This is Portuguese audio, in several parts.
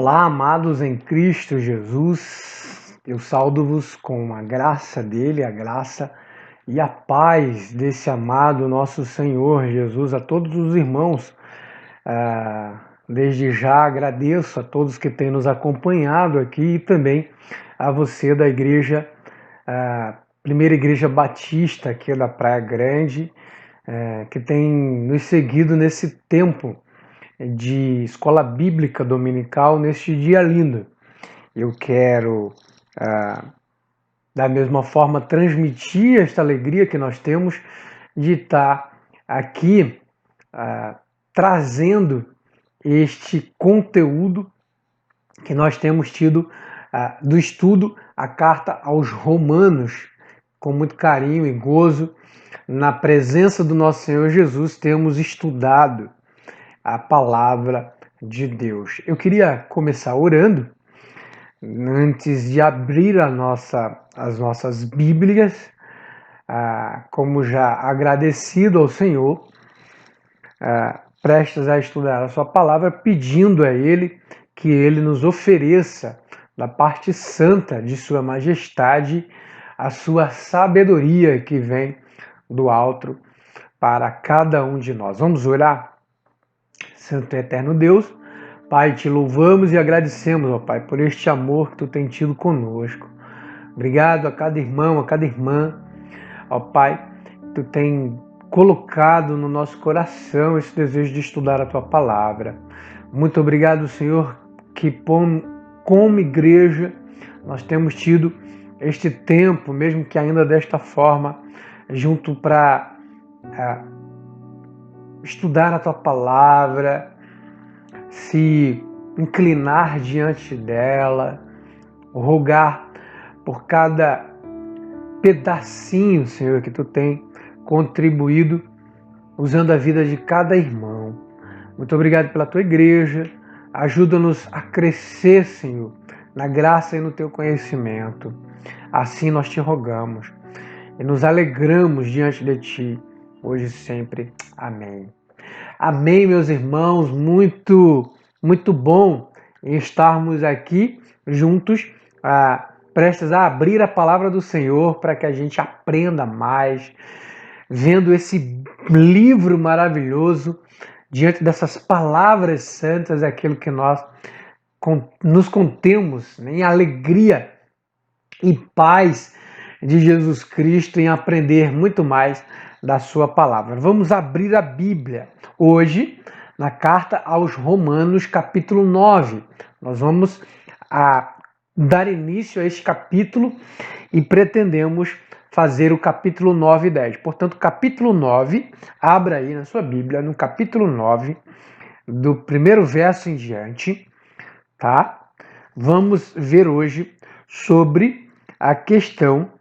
Olá, amados em Cristo Jesus, eu saudo-vos com a graça dele, a graça e a paz desse amado nosso Senhor Jesus a todos os irmãos. Desde já agradeço a todos que têm nos acompanhado aqui e também a você da igreja, Primeira Igreja Batista aqui da Praia Grande, que tem nos seguido nesse tempo de escola bíblica dominical neste dia lindo. Eu quero, da mesma forma, transmitir esta alegria que nós temos de estar aqui trazendo este conteúdo que nós temos tido do estudo a carta aos Romanos, com muito carinho e gozo. Na presença do nosso Senhor Jesus, temos estudado a palavra de Deus. Eu queria começar orando, antes de abrir as nossas Bíblias, como já agradecido ao Senhor, prestes a estudar a sua palavra, pedindo a Ele que Ele nos ofereça, da parte santa de Sua Majestade, a sua sabedoria que vem do alto para cada um de nós. Vamos orar? Santo e eterno Deus, Pai, te louvamos e agradecemos, ó Pai, por este amor que Tu tem tido conosco. Obrigado a cada irmão, a cada irmã, ó Pai, Tu tem colocado no nosso coração esse desejo de estudar a Tua palavra. Muito obrigado, Senhor, que como igreja nós temos tido este tempo, mesmo que ainda desta forma, junto para estudar a Tua palavra, se inclinar diante dela, rogar por cada pedacinho, Senhor, que Tu tem contribuído usando a vida de cada irmão. Muito obrigado pela Tua igreja. Ajuda-nos a crescer, Senhor, na graça e no Teu conhecimento. Assim nós Te rogamos e nos alegramos diante de Ti, hoje e sempre. Amém. Amém, meus irmãos. Muito bom estarmos aqui juntos, prestes a abrir a palavra do Senhor para que a gente aprenda mais, vendo esse livro maravilhoso, diante dessas palavras santas, aquilo que nós nos contemos em alegria e paz de Jesus Cristo, em aprender muito mais da sua palavra. Vamos abrir a Bíblia hoje na carta aos Romanos, capítulo 9. Nós vamos dar início a este capítulo e pretendemos fazer o capítulo 9 e 10. Portanto, capítulo 9, abra aí na sua Bíblia, no capítulo 9, do primeiro verso em diante, tá? Vamos ver hoje sobre a questão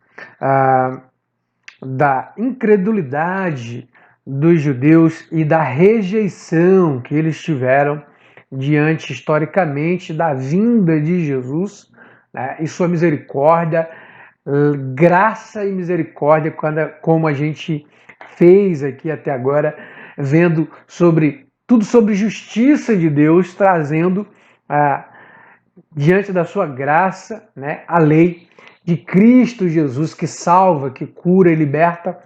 da incredulidade dos judeus e da rejeição que eles tiveram diante, historicamente, da vinda de Jesus, né, e sua misericórdia, graça e misericórdia, como a gente fez aqui até agora, vendo tudo sobre justiça de Deus, trazendo diante da sua graça, né, a lei de Cristo Jesus, que salva, que cura e liberta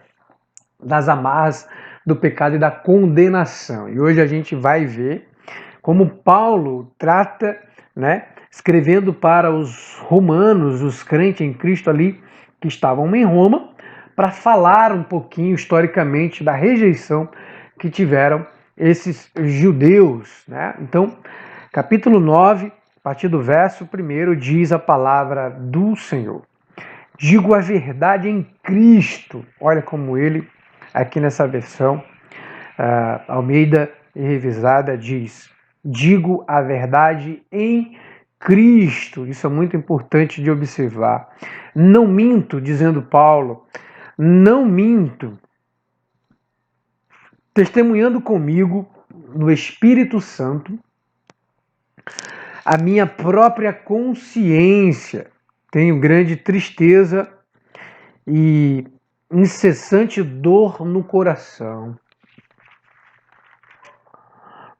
das amarras do pecado e da condenação. E hoje a gente vai ver como Paulo trata, né, escrevendo para os romanos, os crentes em Cristo ali, que estavam em Roma, para falar um pouquinho historicamente da rejeição que tiveram esses judeus, né? Então, capítulo 9, a partir do verso 1, diz a palavra do Senhor. Digo a verdade em Cristo. Olha como ele, aqui nessa versão, Almeida e Revisada, diz: digo a verdade em Cristo. Isso é muito importante de observar. Não minto, dizendo Paulo, não minto, testemunhando comigo no Espírito Santo, a minha própria consciência. Tenho grande tristeza e incessante dor no coração,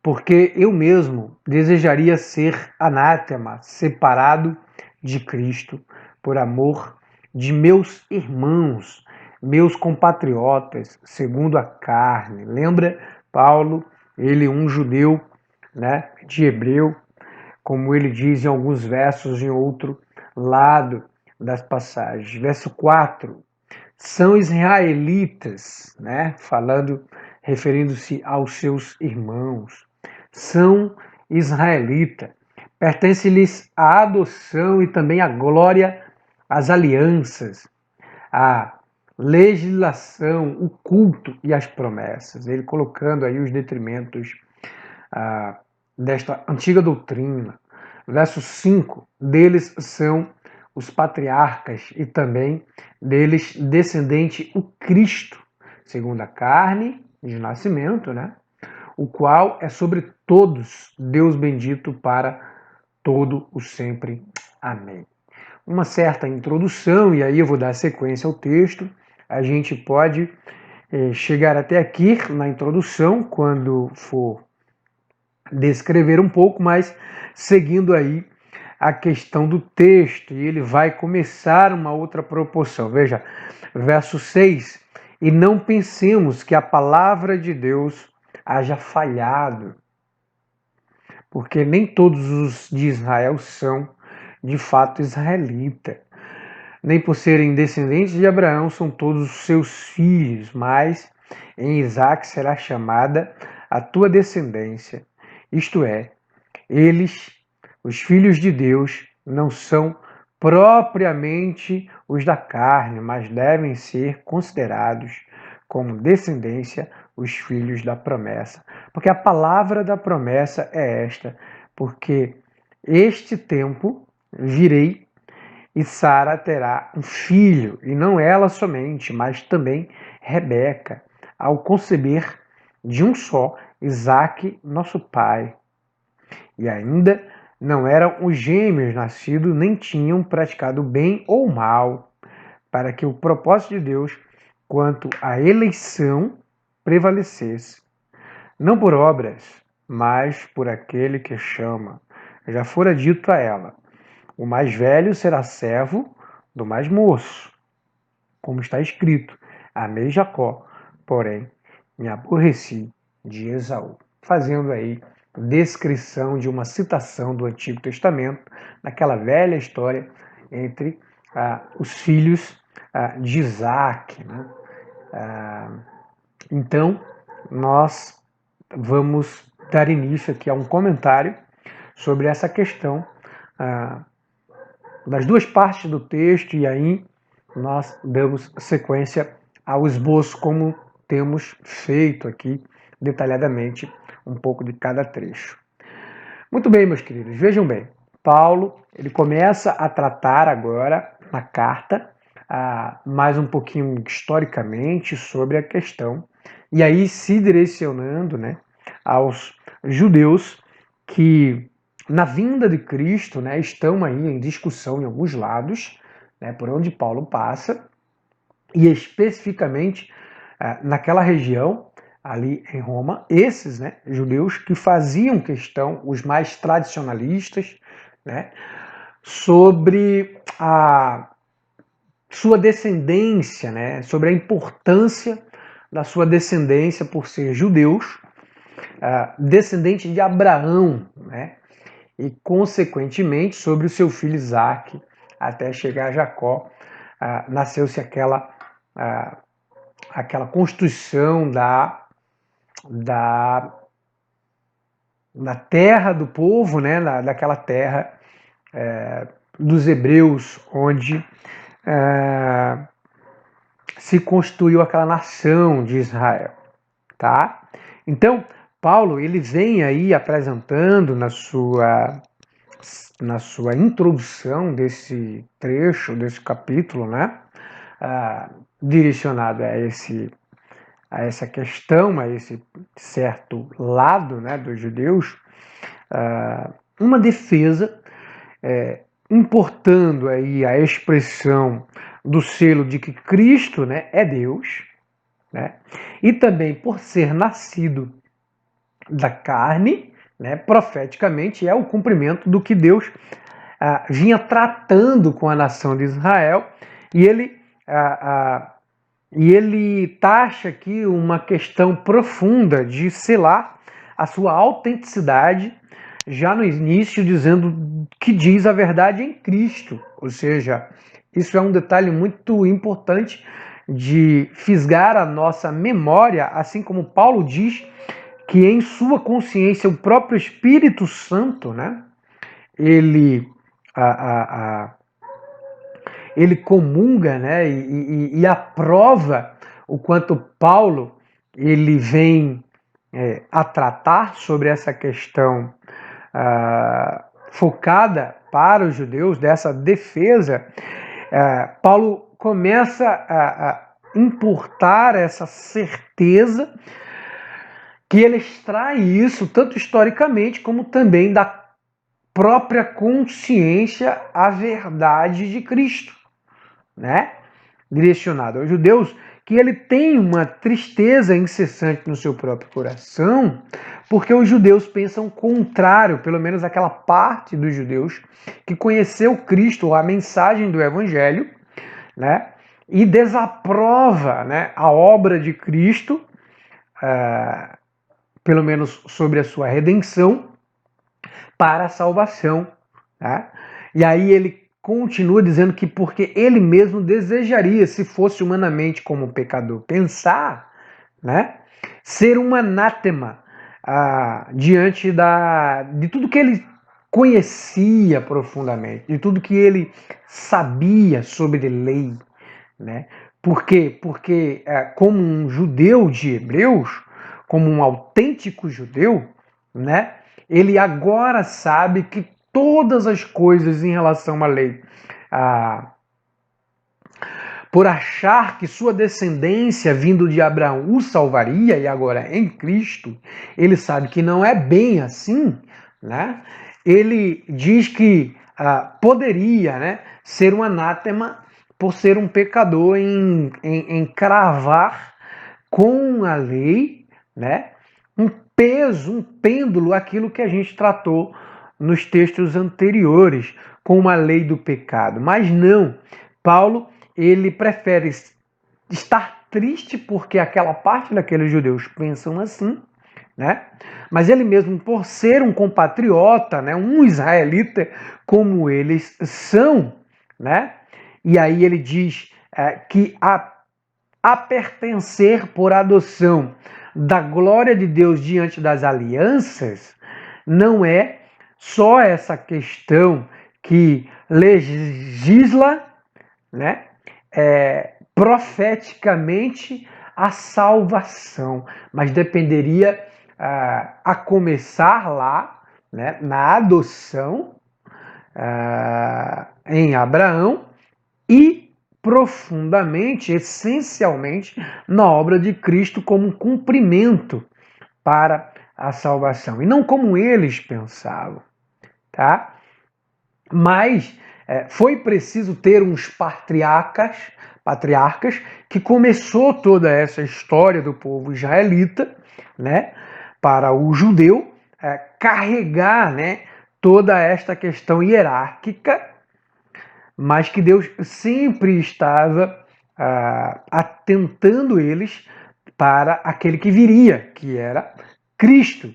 porque eu mesmo desejaria ser anátema, separado de Cristo, por amor de meus irmãos, meus compatriotas, segundo a carne. Lembra Paulo, ele um judeu, né, de hebreu, como ele diz em alguns versos em outro lado das passagens. Verso 4, são israelitas, né, falando, referindo-se aos seus irmãos. São israelita, pertence-lhes a adoção e também a glória, as alianças, a legislação, o culto e as promessas. Ele colocando aí os detrimentos desta antiga doutrina. Verso 5, deles são os patriarcas e também deles descendente o Cristo, segundo a carne de nascimento, né? O qual é sobre todos Deus bendito para todo o sempre. Amém. Uma certa introdução, e aí eu vou dar sequência ao texto. A gente pode chegar até aqui na introdução, quando for descrever um pouco, mas seguindo aí a questão do texto, e ele vai começar uma outra proporção. Veja, verso 6, e não pensemos que a palavra de Deus haja falhado, porque nem todos os de Israel são de fato israelita, nem por serem descendentes de Abraão são todos os seus filhos, mas em Isaque será chamada a tua descendência. Isto é, eles, os filhos de Deus, não são propriamente os da carne, mas devem ser considerados como descendência os filhos da promessa. Porque a palavra da promessa é esta, porque este tempo virei e Sara terá um filho, e não ela somente, mas também Rebeca, ao conceber de um só Isaque, nosso pai. E ainda não eram os gêmeos nascidos, nem tinham praticado bem ou mal, para que o propósito de Deus quanto à eleição prevalecesse. Não por obras, mas por aquele que chama. Já fora dito a ela: o mais velho será servo do mais moço. Como está escrito: amei Jacó, porém me aborreci de Esaú. Fazendo aí descrição de uma citação do Antigo Testamento, naquela velha história entre os filhos de Isaac. Né? Então, nós vamos dar início aqui a um comentário sobre essa questão das duas partes do texto, e aí nós damos sequência ao esboço, como temos feito aqui detalhadamente um pouco de cada trecho. Muito bem, meus queridos, vejam bem, Paulo ele começa a tratar agora na carta mais um pouquinho historicamente sobre a questão, e aí se direcionando, né, aos judeus que na vinda de Cristo, né, estão aí em discussão em alguns lados, né, por onde Paulo passa, e especificamente naquela região ali em Roma, esses, né, judeus que faziam questão, os mais tradicionalistas, né, sobre a sua descendência, né, sobre a importância da sua descendência por ser judeus, descendente de Abraão, né, e consequentemente sobre o seu filho Isaque, até chegar a Jacó, nasceu-se aquela constituição da terra do povo, né, daquela terra dos hebreus, onde se constituiu aquela nação de Israel, tá? Então, Paulo, ele vem aí apresentando na sua introdução desse trecho, desse capítulo, né, direcionado a essa questão, a esse certo lado, né, dos judeus, uma defesa, importando aí a expressão do selo de que Cristo, né, é Deus, né, e também por ser nascido da carne, né, profeticamente, é o cumprimento do que Deus vinha tratando com a nação de Israel, e ele taxa aqui uma questão profunda de selar a sua autenticidade, já no início dizendo que diz a verdade em Cristo, ou seja, isso é um detalhe muito importante de fisgar a nossa memória, assim como Paulo diz que em sua consciência o próprio Espírito Santo, né, ele ele comunga, né, e aprova o quanto Paulo ele vem a tratar sobre essa questão focada para os judeus, dessa defesa. Paulo começa a importar essa certeza que ele extrai isso tanto historicamente como também da própria consciência à verdade de Cristo, né? Direcionado aos judeus, que ele tem uma tristeza incessante no seu próprio coração, porque os judeus pensam contrário, pelo menos aquela parte dos judeus que conheceu Cristo, ou a mensagem do Evangelho, né? E desaprova, né, a obra de Cristo, pelo menos sobre a sua redenção, para a salvação. Né? E aí ele continua dizendo que porque ele mesmo desejaria, se fosse humanamente como pecador, pensar, né, ser um anátema diante de tudo que ele conhecia profundamente, de tudo que ele sabia sobre lei. Né? Por quê? Porque como um judeu de Hebreus, como um autêntico judeu, né, ele agora sabe que todas as coisas em relação à lei, por achar que sua descendência vindo de Abraão o salvaria, e agora em Cristo, ele sabe que não é bem assim, né? Ele diz que poderia, né, ser um anátema por ser um pecador em cravar com a lei, né, um peso, um pêndulo, aquilo que a gente tratou nos textos anteriores, com uma lei do pecado. Mas não, Paulo, ele prefere estar triste porque aquela parte daqueles judeus pensam assim, né? Mas ele mesmo, por ser um compatriota, né, um israelita como eles são, né? E aí ele diz que a pertencer por adoção da glória de Deus diante das alianças, não é só essa questão que legisla, né, profeticamente a salvação, mas dependeria a começar lá, né, na adoção em Abraão e profundamente, essencialmente, na obra de Cristo como um cumprimento para a salvação. E não como eles pensavam, tá? Mas foi preciso ter uns patriarcas que começou toda essa história do povo israelita, né, para o judeu carregar, né, toda esta questão hierárquica, mas que Deus sempre estava atentando eles para aquele que viria, que era Cristo.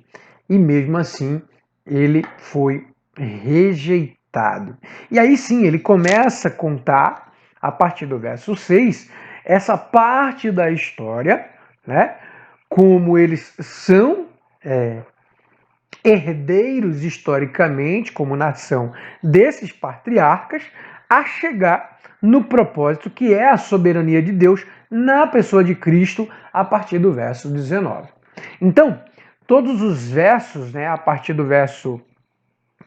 E mesmo assim, ele foi rejeitado. E aí sim, ele começa a contar, a partir do verso 6, essa parte da história, né, como eles são herdeiros historicamente, como nação, desses patriarcas, a chegar no propósito que é a soberania de Deus na pessoa de Cristo, a partir do verso 19. Então, todos os versos, né, a partir do verso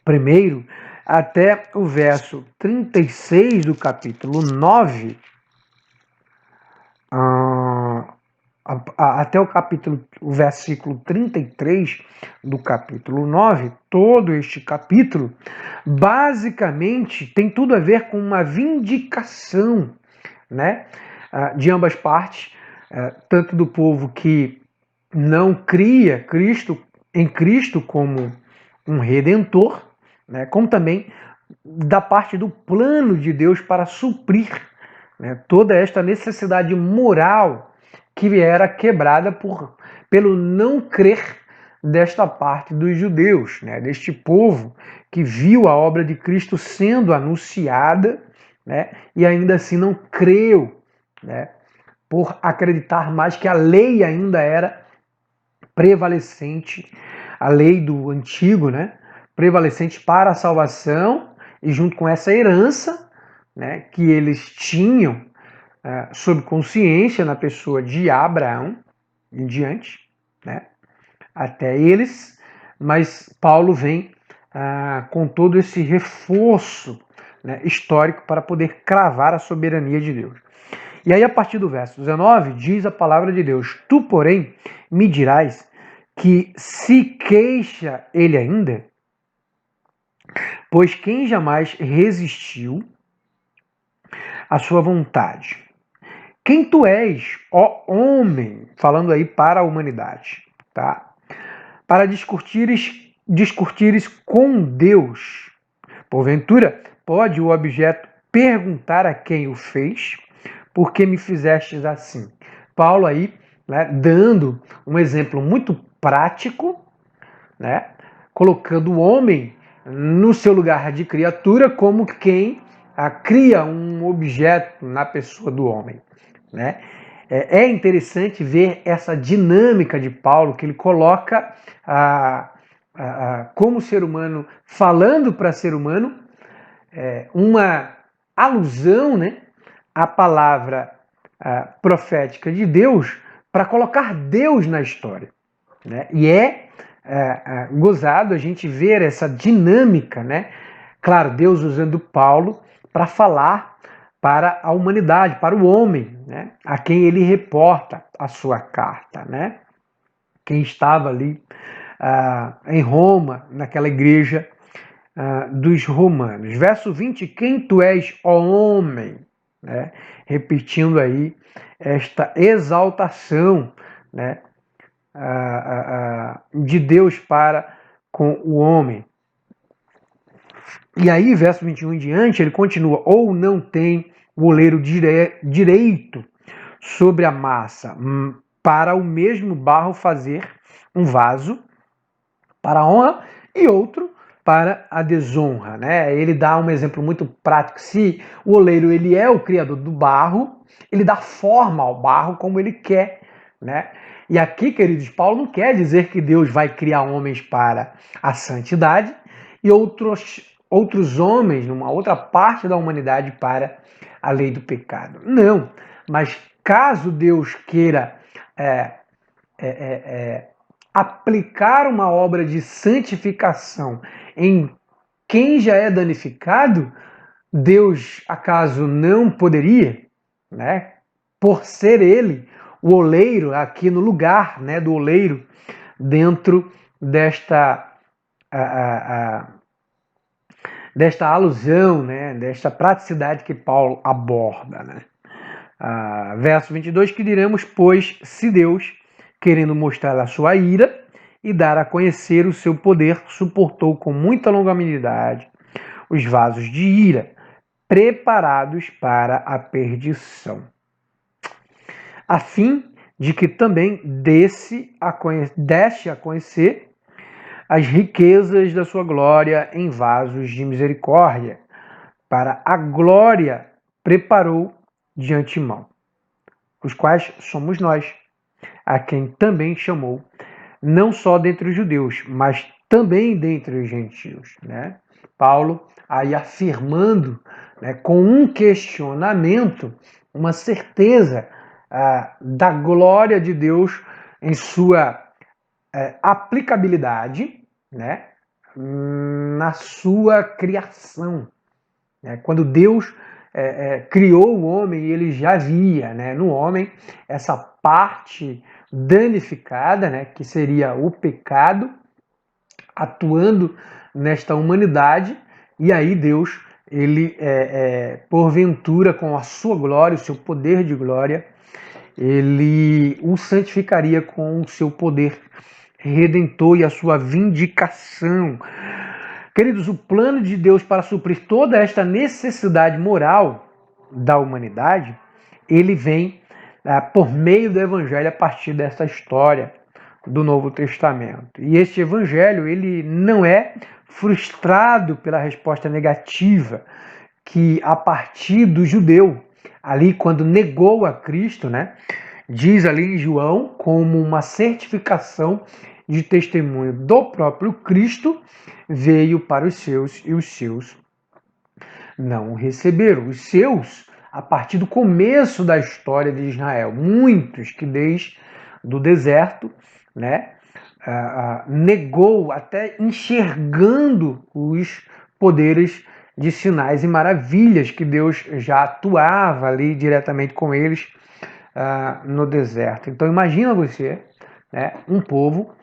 1 até o verso 36 do capítulo 9, até o versículo 33 do capítulo 9, todo este capítulo, basicamente tem tudo a ver com uma vindicação, né, de ambas partes, tanto do povo que não cria Cristo em Cristo como um redentor, né, como também da parte do plano de Deus para suprir, né, toda esta necessidade moral que era quebrada pelo não crer desta parte dos judeus, né, deste povo que viu a obra de Cristo sendo anunciada, né, e ainda assim não creu, né, por acreditar mais que a lei ainda era prevalecente, a lei do antigo, né, prevalecente para a salvação, e junto com essa herança, né, que eles tinham sob consciência na pessoa de Abraão em diante, né, até eles, mas Paulo vem com todo esse reforço, né, histórico para poder cravar a soberania de Deus. E aí, a partir do verso 19, diz a palavra de Deus: Tu, porém, me dirás que se queixa ele ainda, pois quem jamais resistiu à sua vontade? Quem tu és, ó homem, falando aí para a humanidade, tá? Para discutires com Deus. Porventura, pode o objeto perguntar a quem o fez, por que me fizestes assim? Paulo aí, né, dando um exemplo muito prático, né, colocando o homem no seu lugar de criatura como quem cria um objeto na pessoa do homem, né? É interessante ver essa dinâmica de Paulo, que ele coloca como ser humano, falando para ser humano, uma alusão, né, à palavra profética de Deus, para colocar Deus na história, né? E gozado a gente ver essa dinâmica, né? Claro, Deus usando Paulo para falar para a humanidade, para o homem, né, a quem ele reporta a sua carta, né? Quem estava ali em Roma, naquela igreja dos romanos. Verso 20, quem tu és, ó homem? Né? Repetindo aí esta exaltação, né, de Deus para com o homem. E aí, verso 21 em diante, ele continua: ou não tem o oleiro direito sobre a massa, para o mesmo barro fazer um vaso para a honra e outro para a desonra, né? Ele dá um exemplo muito prático. Se o oleiro ele é o criador do barro, ele dá forma ao barro como ele quer, né? E aqui, queridos, Paulo não quer dizer que Deus vai criar homens para a santidade e outros homens, numa outra parte da humanidade, para a lei do pecado. Não, mas caso Deus queira aplicar uma obra de santificação em quem já é danificado, Deus acaso não poderia, né? Por ser ele o oleiro, aqui no lugar, né, do oleiro, dentro desta desta alusão, né, desta praticidade que Paulo aborda, né? Verso 22, que diremos, pois, se Deus, querendo mostrar a sua ira e dar a conhecer o seu poder, suportou com muita longanimidade os vasos de ira, preparados para a perdição, a fim de que também desse a conhecer as riquezas da sua glória em vasos de misericórdia, para a glória preparou de antemão, os quais somos nós, a quem também chamou, não só dentre os judeus, mas também dentre os gentios, né? Paulo aí afirmando, né, com um questionamento, uma certeza da glória de Deus em sua aplicabilidade, né, na sua criação. Né? Quando Deus criou o homem, ele já via, né, no homem essa parte danificada, né, que seria o pecado, atuando nesta humanidade, e aí Deus, ele porventura, com a sua glória, o seu poder de glória, ele o santificaria com o seu poder redentor e a sua vindicação. Queridos, o plano de Deus para suprir toda esta necessidade moral da humanidade, ele vem por meio do Evangelho a partir dessa história do Novo Testamento. E este Evangelho, ele não é frustrado pela resposta negativa que a partir do judeu, ali quando negou a Cristo, né, diz ali em João, como uma certificação de testemunho do próprio Cristo, veio para os seus e os seus não o receberam. Os seus, a partir do começo da história de Israel, muitos que desde do deserto, né, negou, até enxergando os poderes de sinais e maravilhas que Deus já atuava ali diretamente com eles no deserto. Então imagina você, né, um povo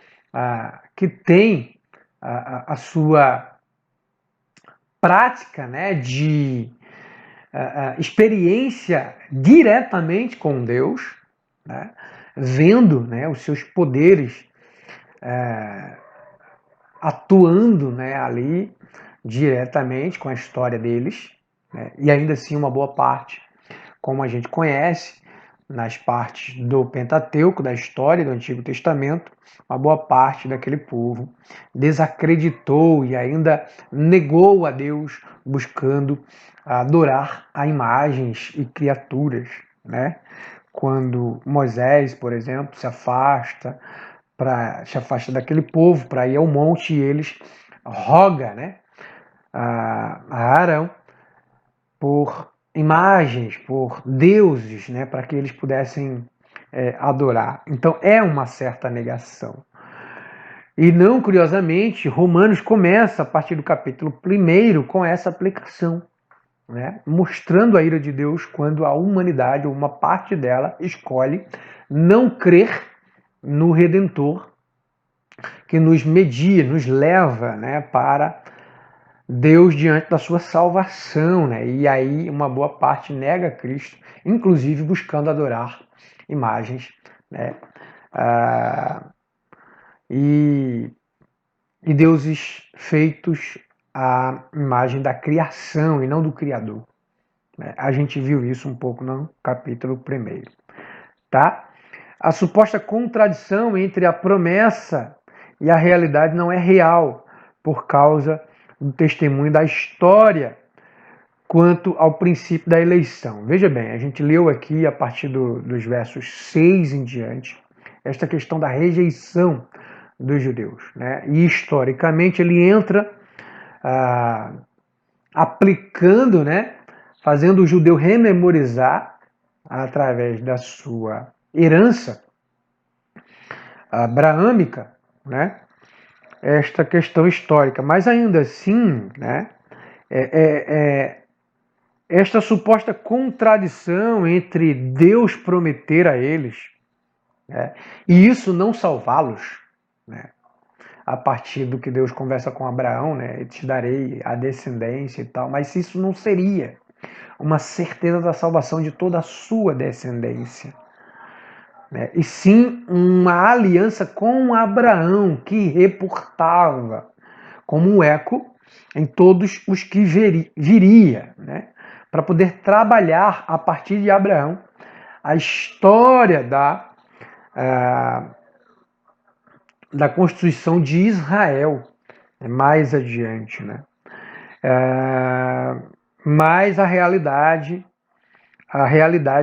que tem a sua prática, né, de experiência diretamente com Deus, né, vendo, né, os seus poderes atuando, né, ali diretamente com a história deles, né, e ainda assim uma boa parte, como a gente conhece, nas partes do Pentateuco, da história do Antigo Testamento, uma boa parte daquele povo desacreditou e ainda negou a Deus, buscando adorar a imagens e criaturas, né? Quando Moisés, por exemplo, se afasta daquele povo para ir ao monte e eles roga, né, a Arão por imagens, por deuses, né, para que eles pudessem adorar. Então é uma certa negação. E não curiosamente, Romanos começa a partir do capítulo 1 com essa aplicação, né, mostrando a ira de Deus quando a humanidade, ou uma parte dela, escolhe não crer no Redentor que nos media, nos leva, né, para Deus diante da sua salvação, né? E aí uma boa parte nega Cristo, inclusive buscando adorar imagens, né? E deuses feitos à imagem da criação e não do Criador, né? A gente viu isso um pouco no capítulo 1, tá? A suposta contradição entre a promessa e a realidade não é real, por causa do testemunho da história quanto ao princípio da eleição. Veja bem, a gente leu aqui a partir dos versos 6 em diante, esta questão da rejeição dos judeus, né? E historicamente ele entra aplicando, né, fazendo o judeu rememorizar através da sua herança abraâmica, né, esta questão histórica. Mas ainda assim, né, esta suposta contradição entre Deus prometer a eles, né, e isso não salvá-los, né, a partir do que Deus conversa com Abraão, né, te darei a descendência e tal, mas isso não seria uma certeza da salvação de toda a sua descendência, né, e sim uma aliança com Abraão que reportava como um eco em todos os que viria, né, para poder trabalhar a partir de Abraão a história da constituição de Israel, né, mais adiante, né. Mas a realidade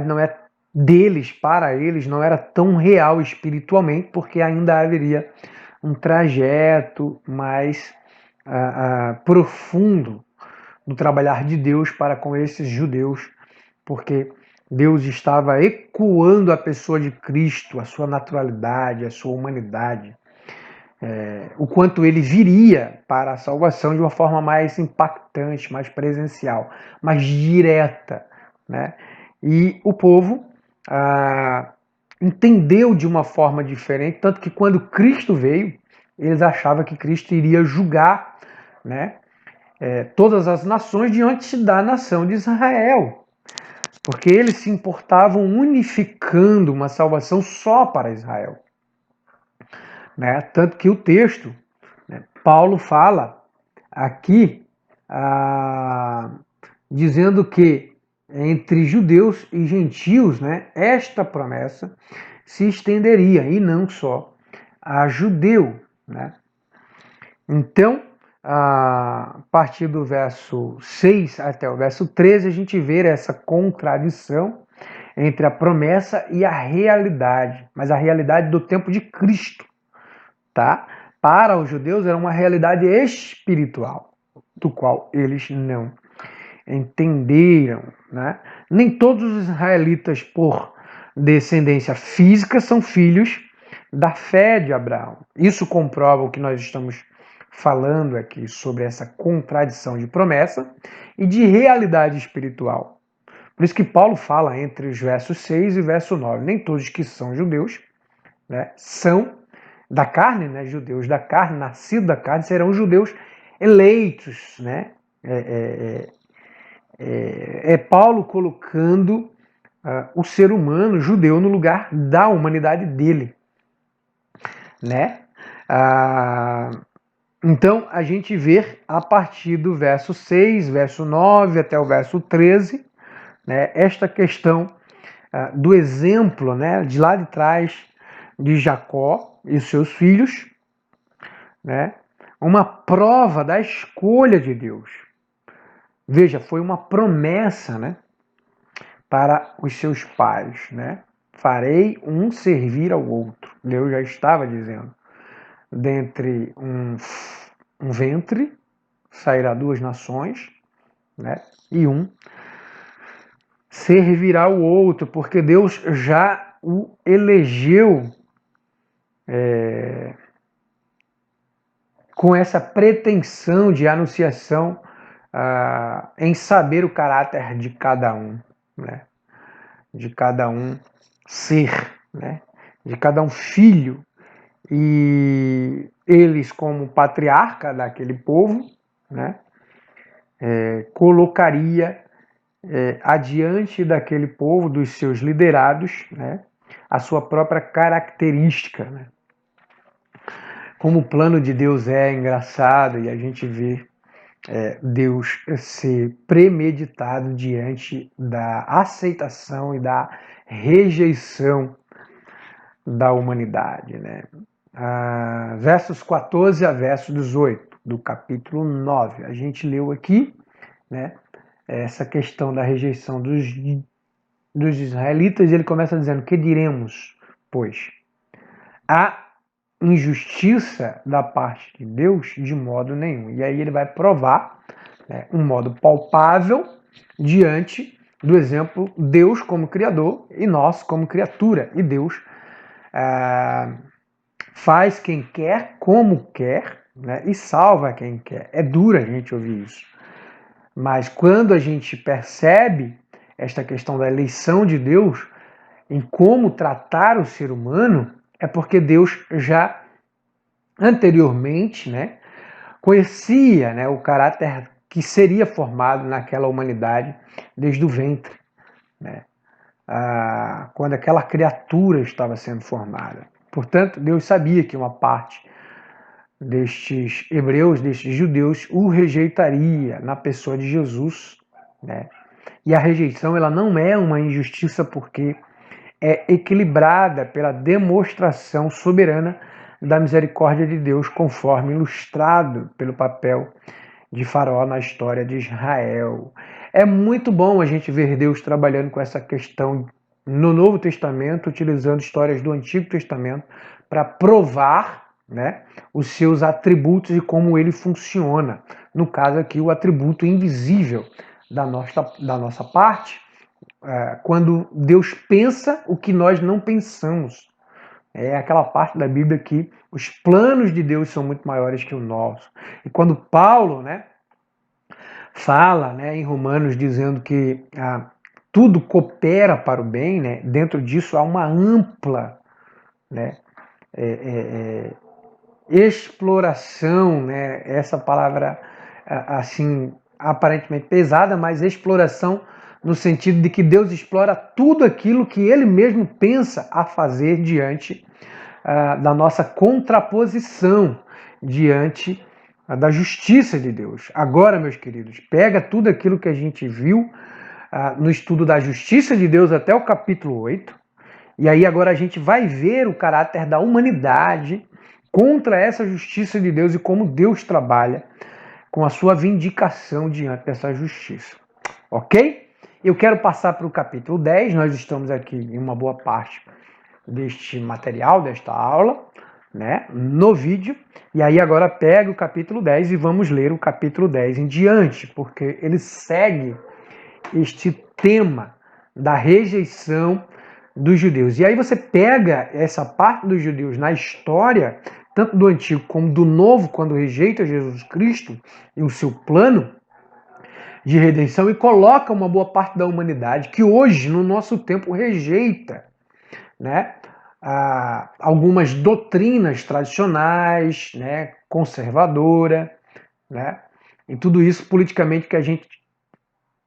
não é deles, para eles, não era tão real espiritualmente, porque ainda haveria um trajeto mais profundo do trabalhar de Deus para com esses judeus, porque Deus estava ecoando a pessoa de Cristo, a sua naturalidade, a sua humanidade, o quanto ele viria para a salvação de uma forma mais impactante, mais presencial, mais direta, né? E o povo entendeu de uma forma diferente, tanto que quando Cristo veio, eles achavam que Cristo iria julgar, né, todas as nações diante da nação de Israel, porque eles se importavam unificando uma salvação só para Israel. né? Tanto que o texto, né, Paulo fala aqui, dizendo que entre judeus e gentios, né, esta promessa se estenderia, e não só a judeu, né? Então, a partir do verso 6 até o verso 13, a gente vê essa contradição entre a promessa e a realidade, mas a realidade do tempo de Cristo, tá? Para os judeus era uma realidade espiritual, do qual eles não entenderam, né? Nem todos os israelitas, por descendência física, são filhos da fé de Abraão. Isso comprova o que nós estamos falando aqui sobre essa contradição de promessa e de realidade espiritual. Por isso que Paulo fala entre os versos 6 e verso 9. Nem todos que são judeus, né, são da carne, né, judeus da carne, nascidos da carne, serão judeus eleitos, né? É Paulo colocando o ser humano judeu no lugar da humanidade dele, né? Então a gente vê a partir do verso 6, verso 9 até o verso 13, né, esta questão do exemplo, né, de lá de trás de Jacó e seus filhos, né, uma prova da escolha de Deus. Veja, foi uma promessa, né, para os seus pais, né? Farei um servir ao outro. Deus já estava dizendo. Dentre um ventre sairá duas nações, né? E um servirá o outro, porque Deus já o elegeu com essa pretensão de anunciação em saber o caráter de cada um, né? De cada um ser, né? De cada um filho. E eles, como patriarca daquele povo, né? Colocaria adiante daquele povo, dos seus liderados, né? A sua própria característica, né? Como o plano de Deus é engraçado, e a gente vê Deus ser premeditado diante da aceitação e da rejeição da humanidade, né? Versos 14 a verso 18 do capítulo 9. A gente leu aqui, né, essa questão da rejeição dos israelitas, e ele começa dizendo: que diremos, pois? A injustiça da parte de Deus? De modo nenhum. E aí ele vai provar, né, um modo palpável diante do exemplo Deus como Criador e nós como criatura. E Deus faz quem quer, como quer, né, e salva quem quer. É duro a gente ouvir isso. Mas quando a gente percebe esta questão da eleição de Deus em como tratar o ser humano, é porque Deus já anteriormente, né, conhecia, né, o caráter que seria formado naquela humanidade desde o ventre, né, quando aquela criatura estava sendo formada. Portanto, Deus sabia que uma parte destes hebreus, destes judeus, o rejeitaria na pessoa de Jesus, né? E a rejeição, ela não é uma injustiça, porque é equilibrada pela demonstração soberana da misericórdia de Deus, conforme ilustrado pelo papel de Faraó na história de Israel. É muito bom a gente ver Deus trabalhando com essa questão no Novo Testamento, utilizando histórias do Antigo Testamento para provar, né, os seus atributos e como ele funciona. No caso aqui, o atributo invisível da nossa parte, quando Deus pensa o que nós não pensamos. É aquela parte da Bíblia que os planos de Deus são muito maiores que o nosso. E quando Paulo, né, fala, né, em Romanos, dizendo que tudo coopera para o bem, né, dentro disso há uma ampla, né, exploração, né, essa palavra assim aparentemente pesada, mas exploração no sentido de que Deus explora tudo aquilo que ele mesmo pensa a fazer diante da nossa contraposição diante da justiça de Deus. Agora, meus queridos, pega tudo aquilo que a gente viu no estudo da justiça de Deus até o capítulo 8, e aí agora a gente vai ver o caráter da humanidade contra essa justiça de Deus e como Deus trabalha com a sua vindicação diante dessa justiça. Ok? Eu quero passar para o capítulo 10, nós estamos aqui em uma boa parte deste material, desta aula, né, no vídeo, e aí agora pega o capítulo 10 e vamos ler o capítulo 10 em diante, porque ele segue este tema da rejeição dos judeus. E aí você pega essa parte dos judeus na história, tanto do Antigo como do Novo, quando rejeita Jesus Cristo e o seu plano de redenção, e coloca uma boa parte da humanidade que hoje, no nosso tempo, rejeita, né, algumas doutrinas tradicionais, né, conservadora, né, e tudo isso politicamente que a gente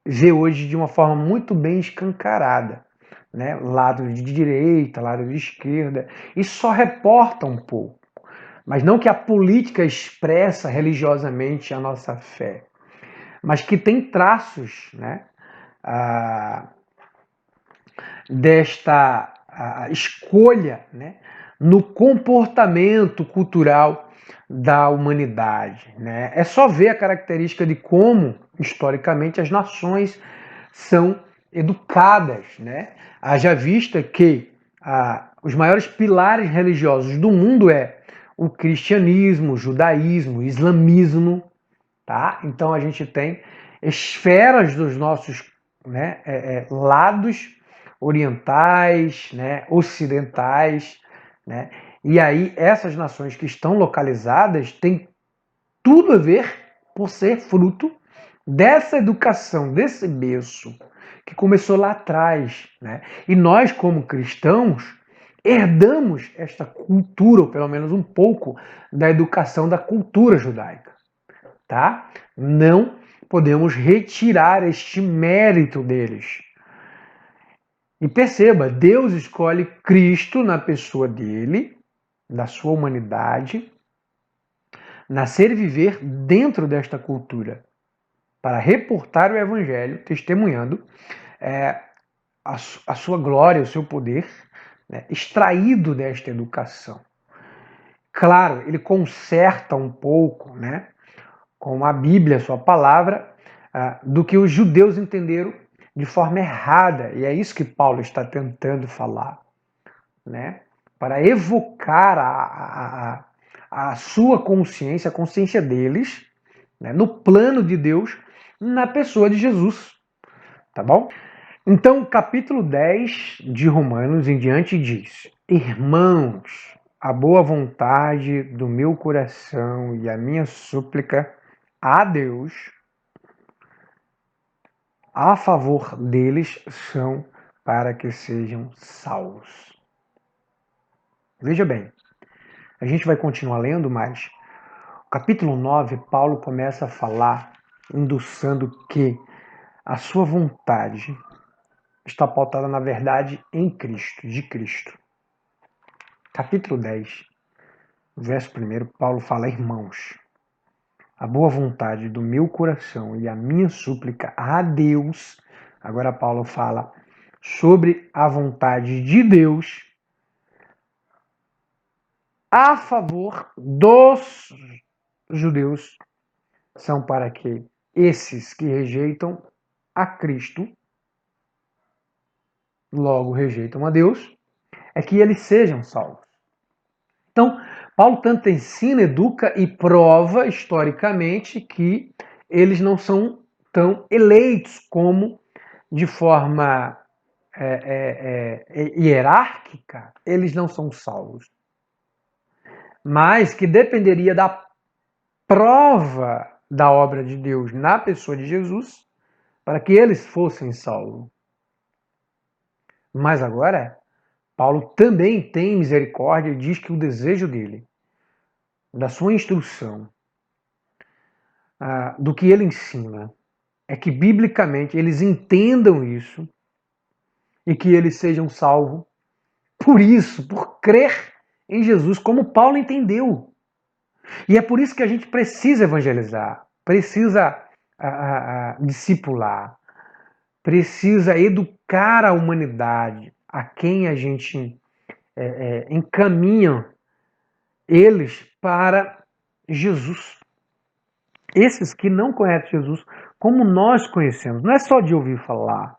vê hoje de uma forma muito bem escancarada, né, lado de direita, lado de esquerda, e só reporta um pouco, mas não que a política expressa religiosamente a nossa fé, mas que tem traços, né, desta escolha, né, no comportamento cultural da humanidade, né? É só ver a característica de como, historicamente, as nações são educadas, né? Haja vista que os maiores pilares religiosos do mundo é o cristianismo, o judaísmo, o islamismo, tá? Então a gente tem esferas dos nossos, né, lados orientais, né, ocidentais, né? E aí essas nações que estão localizadas têm tudo a ver por ser fruto dessa educação, desse berço que começou lá atrás, né? E nós, como cristãos, herdamos esta cultura, ou pelo menos um pouco da educação da cultura judaica, tá? Não podemos retirar este mérito deles. E perceba, Deus escolhe Cristo na pessoa dele, da sua humanidade, nascer e viver dentro desta cultura, para reportar o Evangelho, testemunhando a sua glória, o seu poder, né, extraído desta educação. Claro, ele conserta um pouco, né, com a Bíblia, a sua palavra, do que os judeus entenderam de forma errada. E é isso que Paulo está tentando falar, né? Para evocar a sua consciência, a consciência deles, né, no plano de Deus, na pessoa de Jesus. Tá bom? Então, capítulo 10 de Romanos em diante diz: Irmãos, a boa vontade do meu coração e a minha súplica a Deus a favor deles são para que sejam salvos. Veja bem, a gente vai continuar lendo, mas o capítulo 9, Paulo começa a falar, endossando que a sua vontade está pautada na verdade em Cristo, de Cristo. Capítulo 10, verso 1, Paulo fala: Irmãos, a boa vontade do meu coração e a minha súplica a Deus. Agora Paulo fala sobre a vontade de Deus a favor dos judeus, são para que esses que rejeitam a Cristo, logo rejeitam a Deus, é que eles sejam salvos. Então, Paulo tanto ensina, educa e prova historicamente que eles não são tão eleitos como de forma hierárquica, eles não são salvos. Mas que dependeria da prova da obra de Deus na pessoa de Jesus para que eles fossem salvos. Mas agora, Paulo também tem misericórdia e diz que o desejo dele, da sua instrução, do que ele ensina, é que biblicamente eles entendam isso e que eles sejam salvos por isso, por crer em Jesus, como Paulo entendeu. E é por isso que a gente precisa evangelizar, precisa discipular, precisa educar a humanidade, a quem a gente encaminha eles para Jesus. Esses que não conhecem Jesus como nós conhecemos, não é só de ouvir falar.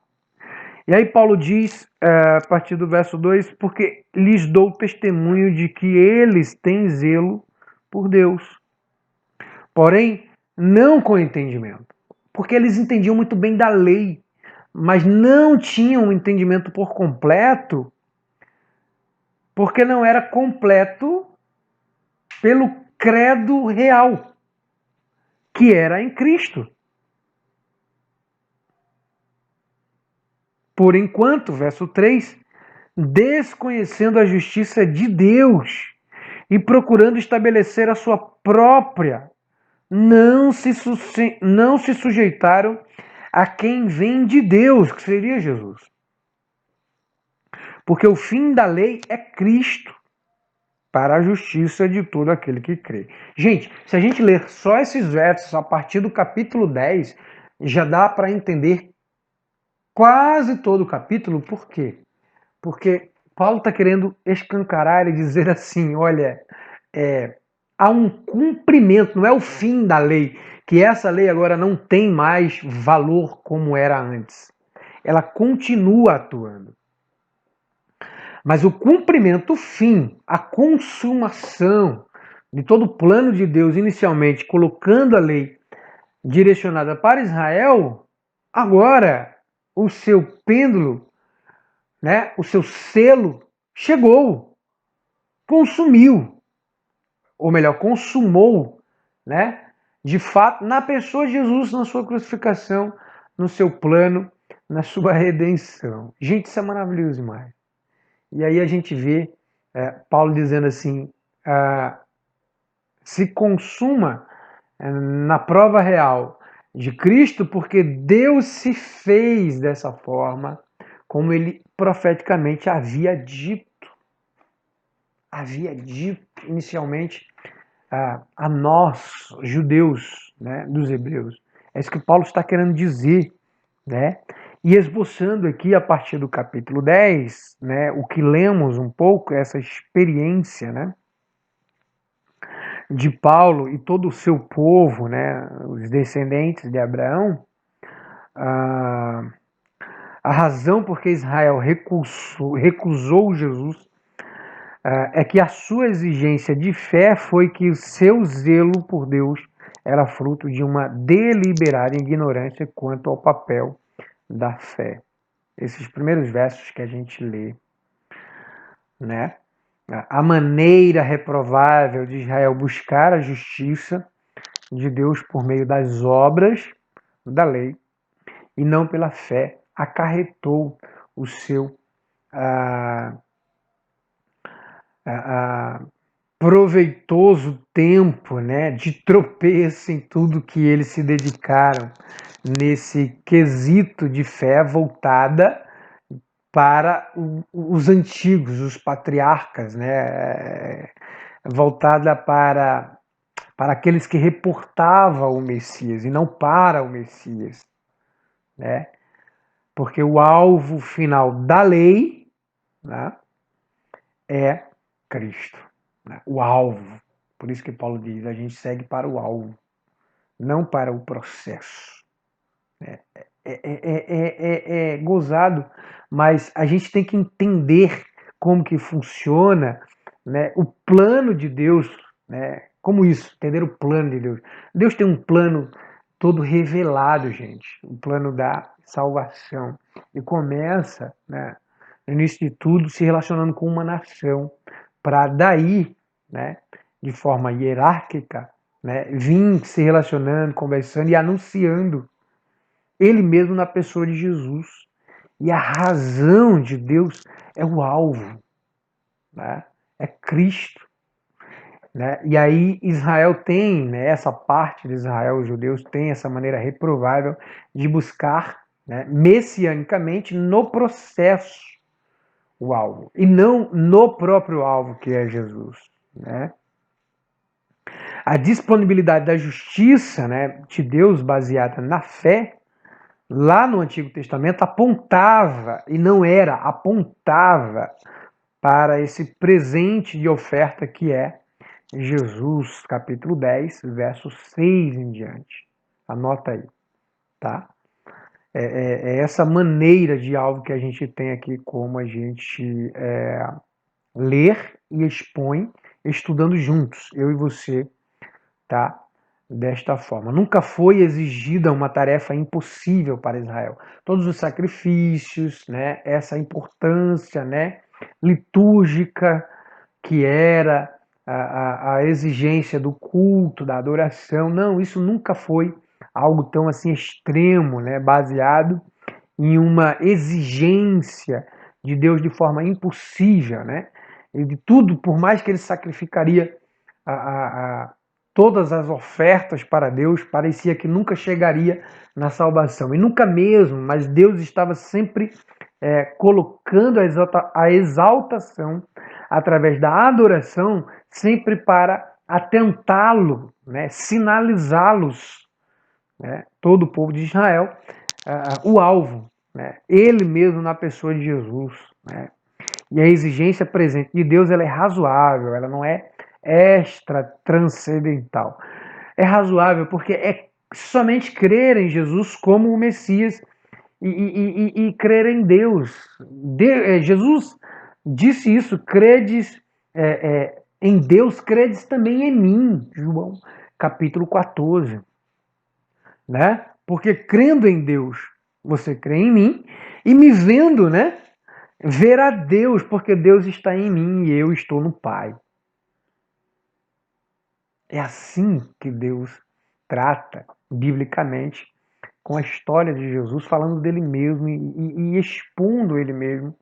E aí Paulo diz, a partir do verso 2, porque lhes dou testemunho de que eles têm zelo por Deus. Porém, não com entendimento. Porque eles entendiam muito bem da lei, mas não tinham um entendimento por completo, porque não era completo pelo credo real, que era em Cristo. Por enquanto, verso 3, desconhecendo a justiça de Deus e procurando estabelecer a sua própria, não se sujeitaram a quem vem de Deus, que seria Jesus. Porque o fim da lei é Cristo, para a justiça de todo aquele que crê. Gente, se a gente ler só esses versos a partir do capítulo 10, já dá para entender quase todo o capítulo. Por quê? Porque Paulo está querendo escancarar e dizer assim, olha, há um cumprimento, não é o fim da lei, que essa lei agora não tem mais valor como era antes. Ela continua atuando. Mas o cumprimento, o fim, a consumação de todo o plano de Deus, inicialmente colocando a lei direcionada para Israel, agora o seu pêndulo, né, o seu selo chegou, consumiu, ou melhor, consumou, né, de fato, na pessoa de Jesus, na sua crucificação, no seu plano, na sua redenção. Gente, isso é maravilhoso demais. E aí a gente vê Paulo dizendo assim, se consuma na prova real de Cristo, porque Deus se fez dessa forma, como ele profeticamente havia dito. Havia dito inicialmente a nós, judeus, né, dos hebreus. É isso que Paulo está querendo dizer, né? E esboçando aqui a partir do capítulo 10, né, o que lemos um pouco, essa experiência, né, de Paulo e todo o seu povo, né, os descendentes de Abraão, a, a razão por que Israel recusou Jesus é que a sua exigência de fé foi que o seu zelo por Deus era fruto de uma deliberada ignorância quanto ao papel da fé. Esses primeiros versos que a gente lê, né? A maneira reprovável de Israel buscar a justiça de Deus por meio das obras da lei e não pela fé acarretou o seu proveitoso tempo, né, de tropeço em tudo que eles se dedicaram nesse quesito de fé voltada para os antigos, os patriarcas, né, voltada para aqueles que reportavam o Messias e não para o Messias, né? Porque o alvo final da lei, né, é Cristo, né? O alvo. Por isso que Paulo diz, a gente segue para o alvo, não para o processo. É gozado, mas a gente tem que entender como que funciona, né, o plano de Deus, né, como isso, entender o plano de Deus. Deus tem um plano todo revelado, gente, o plano da salvação. E começa, né, no início de tudo, se relacionando com uma nação, para daí, né, de forma hierárquica, né, vir se relacionando, conversando e anunciando ele mesmo na pessoa de Jesus. E a razão de Deus é o alvo, né? É Cristo. Né? E aí Israel tem, né, essa parte de Israel, os judeus têm essa maneira reprovável de buscar, né, messianicamente no processo o alvo, e não no próprio alvo, que é Jesus, né? A disponibilidade da justiça, né, de Deus baseada na fé, lá no Antigo Testamento apontava, e não era, apontava para esse presente de oferta que é Jesus, capítulo 10, verso 6 em diante. Anota aí, tá? É essa maneira de algo que a gente tem aqui, como a gente ler e expõe, estudando juntos, eu e você, tá? Desta forma. Nunca foi exigida uma tarefa impossível para Israel. Todos os sacrifícios, né? Essa importância, né? Litúrgica que era a exigência do culto, da adoração. Não, isso nunca foi algo tão assim extremo, né? Baseado em uma exigência de Deus de forma impossível, né? E de tudo, por mais que ele sacrificaria a, a, a todas as ofertas para Deus, parecia que nunca chegaria na salvação. E nunca mesmo, mas Deus estava sempre colocando a exaltação através da adoração, sempre para atentá-lo, né, sinalizá-los, né, todo o povo de Israel, o alvo, né, ele mesmo na pessoa de Jesus. Né. E a exigência presente de Deus ela é razoável, ela não é extra transcendental. É razoável porque é somente crer em Jesus como o Messias e crer em Deus. Jesus disse isso, credes em Deus, credes também em mim, João capítulo 14. Né? Porque crendo em Deus, você crê em mim, e me vendo, né? Ver a Deus, porque Deus está em mim e eu estou no Pai. É assim que Deus trata, biblicamente, com a história de Jesus, falando dele mesmo e expondo ele mesmo,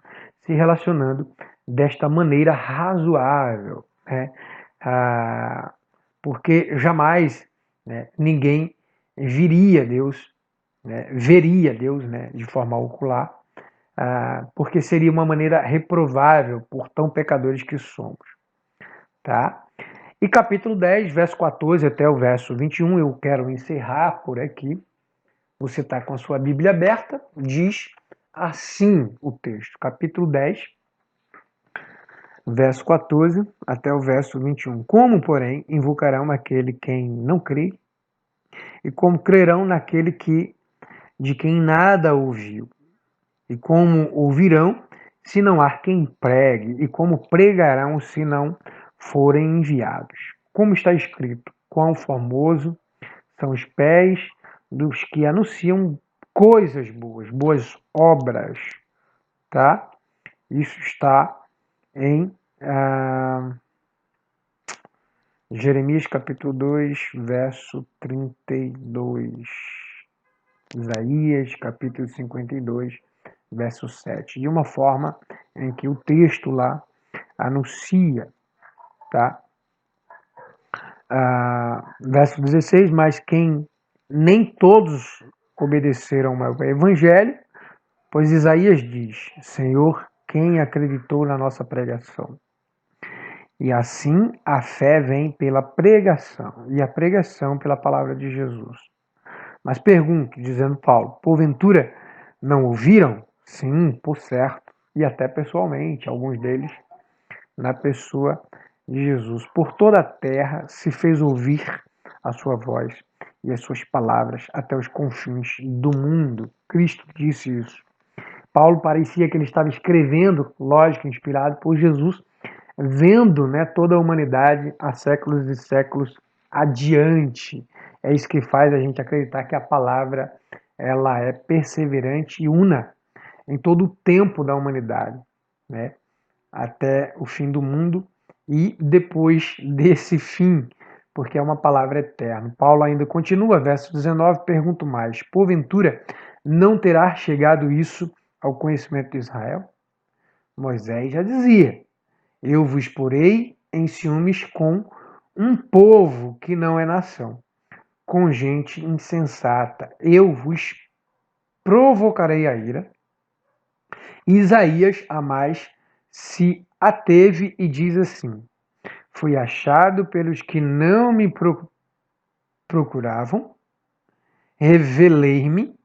se relacionando desta maneira razoável. Né? Porque jamais, né, ninguém viria Deus, né, veria Deus, né, de forma ocular, porque seria uma maneira reprovável por tão pecadores que somos. Tá? E capítulo 10, verso 14 até o verso 21, eu quero encerrar por aqui. Você está com a sua Bíblia aberta, diz assim o texto, capítulo 10, verso 14 até o verso 21. Como, porém, invocarão aquele quem não crê, e como crerão naquele de quem nada ouviu? E como ouvirão, se não há quem pregue? E como pregarão, se não forem enviados? Como está escrito, quão formoso são os pés dos que anunciam coisas boas, boas obras, tá? Isso está em Jeremias capítulo 2, verso 32. Isaías capítulo 52, verso 7. De uma forma em que o texto lá anuncia, tá? Verso 16, mas quem nem todos obedeceram ao evangelho, pois Isaías diz, Senhor, quem acreditou na nossa pregação? E assim a fé vem pela pregação, e a pregação pela palavra de Jesus. Mas pergunto, dizendo Paulo, porventura não ouviram? Sim, por certo, e até pessoalmente, alguns deles, na pessoa de Jesus. Por toda a terra se fez ouvir a sua voz e as suas palavras até os confins do mundo. Cristo disse isso. Paulo parecia que ele estava escrevendo, lógico, inspirado por Jesus, vendo, né, toda a humanidade há séculos e séculos adiante. É isso que faz a gente acreditar que a palavra ela é perseverante e una em todo o tempo da humanidade, né, até o fim do mundo e depois desse fim, porque é uma palavra eterna. Paulo ainda continua, verso 19, pergunto mais: porventura não terá chegado isso ao conhecimento de Israel? Moisés já dizia: eu vos porei em ciúmes com um povo que não é nação, com gente insensata. Eu vos provocarei a ira. Isaías, a mais se ateve e diz assim: fui achado pelos que não me procuravam, revelei-me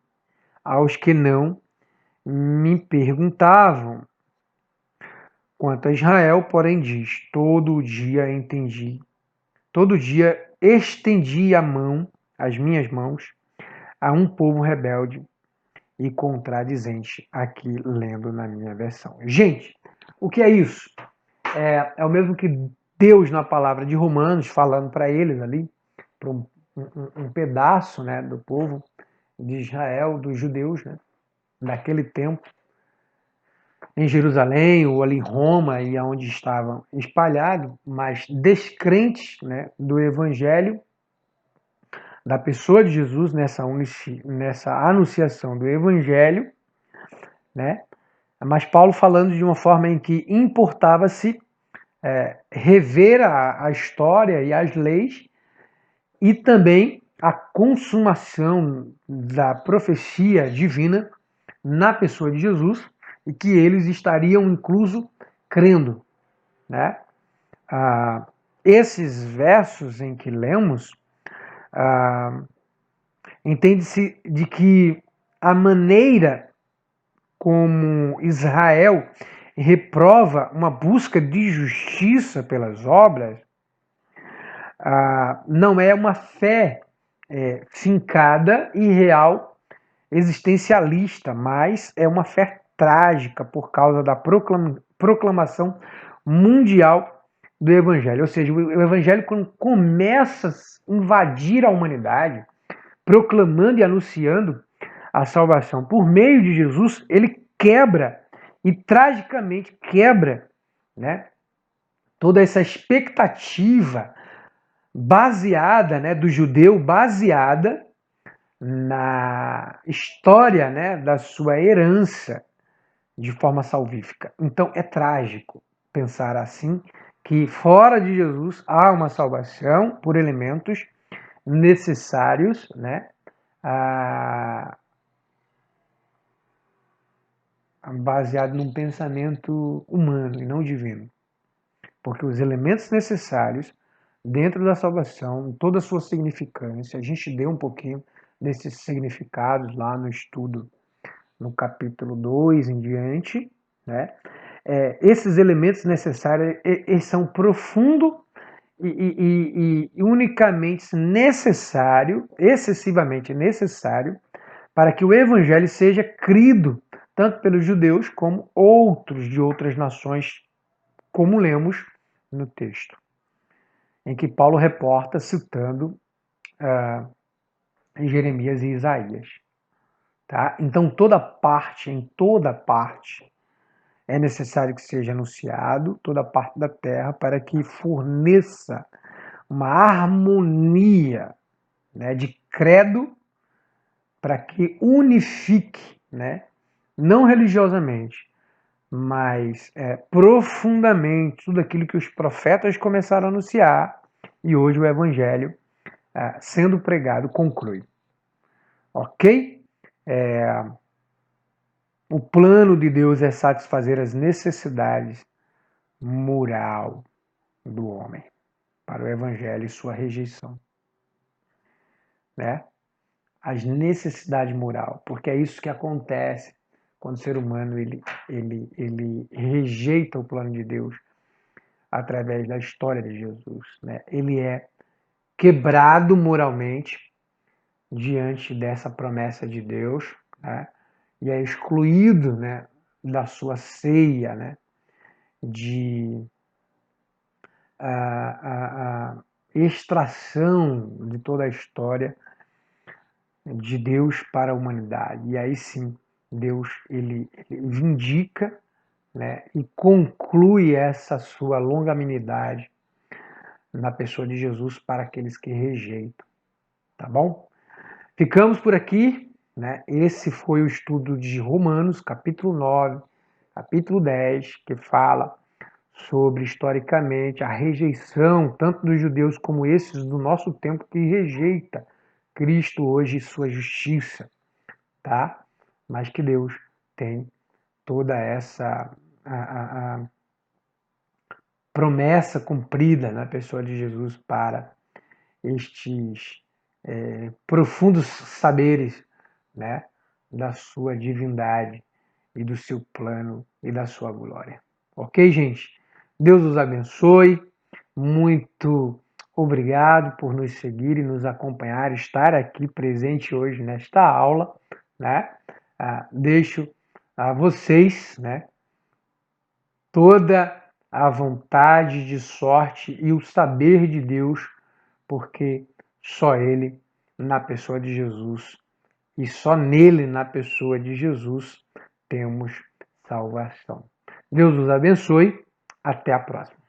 aos que não me perguntavam. Quanto a Israel, porém, diz: todo dia estendi as minhas mãos, a um povo rebelde e contradizente, aqui lendo na minha versão. Gente, o que é isso? É o mesmo que Deus, na palavra de Romanos, falando para eles ali, para um pedaço, né, do povo de Israel, dos judeus, né, daquele tempo, em Jerusalém ou ali em Roma e aonde estavam espalhados, mas descrentes, né, do Evangelho, da pessoa de Jesus, nessa anunciação do Evangelho, né? Mas Paulo falando de uma forma em que importava-se rever a história e as leis e também a consumação da profecia divina na pessoa de Jesus e que eles estariam incluso crendo, né? Esses versos em que lemos, entende-se de que a maneira como Israel reprova uma busca de justiça pelas obras não é uma fé fincada e real existencialista, mas é uma fé trágica por causa da proclamação mundial do Evangelho. Ou seja, o Evangelho, quando começa a invadir a humanidade, proclamando e anunciando a salvação por meio de Jesus, ele quebra e tragicamente quebra, né, toda essa expectativa baseada, né, do judeu, baseada na história, né, da sua herança de forma salvífica. Então é trágico pensar assim, que fora de Jesus há uma salvação por elementos necessários, né, baseado num pensamento humano e não divino. Porque os elementos necessários dentro da salvação, toda a sua significância, a gente deu um pouquinho desses significados lá no estudo, no capítulo 2 em diante, né? Esses elementos necessários, eles são profundos e unicamente necessário, excessivamente necessário, para que o evangelho seja crido tanto pelos judeus como outros de outras nações, como lemos no texto, em que Paulo reporta citando Jeremias e Isaías. Tá? Então, em toda parte, é necessário que seja anunciado, toda parte da terra, para que forneça uma harmonia, né, de credo, para que unifique, né, não religiosamente, mas profundamente tudo aquilo que os profetas começaram a anunciar e hoje o evangelho sendo pregado conclui. Ok? O plano de Deus é satisfazer as necessidades moral do homem para o evangelho e sua rejeição, né? As necessidades moral, porque é isso que acontece quando o ser humano ele rejeita o plano de Deus através da história de Jesus, né? Ele é quebrado moralmente diante dessa promessa de Deus, né? E é excluído, né, da sua ceia, né, de extração de toda a história de Deus para a humanidade. E aí sim, Deus ele vindica, né, e conclui essa sua longanimidade na pessoa de Jesus para aqueles que rejeitam. Tá bom? Ficamos por aqui, né? Esse foi o estudo de Romanos, capítulo 9, capítulo 10, que fala sobre, historicamente, a rejeição, tanto dos judeus como esses do nosso tempo, que rejeita Cristo hoje e sua justiça, tá? Mas que Deus tem toda essa promessa cumprida na pessoa de Jesus para estes profundos saberes, né, da sua divindade e do seu plano e da sua glória. Ok, gente? Deus os abençoe. Muito obrigado por nos seguir e nos acompanhar, estar aqui presente hoje nesta aula, né? Deixo a vocês, né, toda a vontade de sorte e o saber de Deus, porque só Ele, na pessoa de Jesus, e só nele, na pessoa de Jesus, temos salvação. Deus os abençoe. Até a próxima.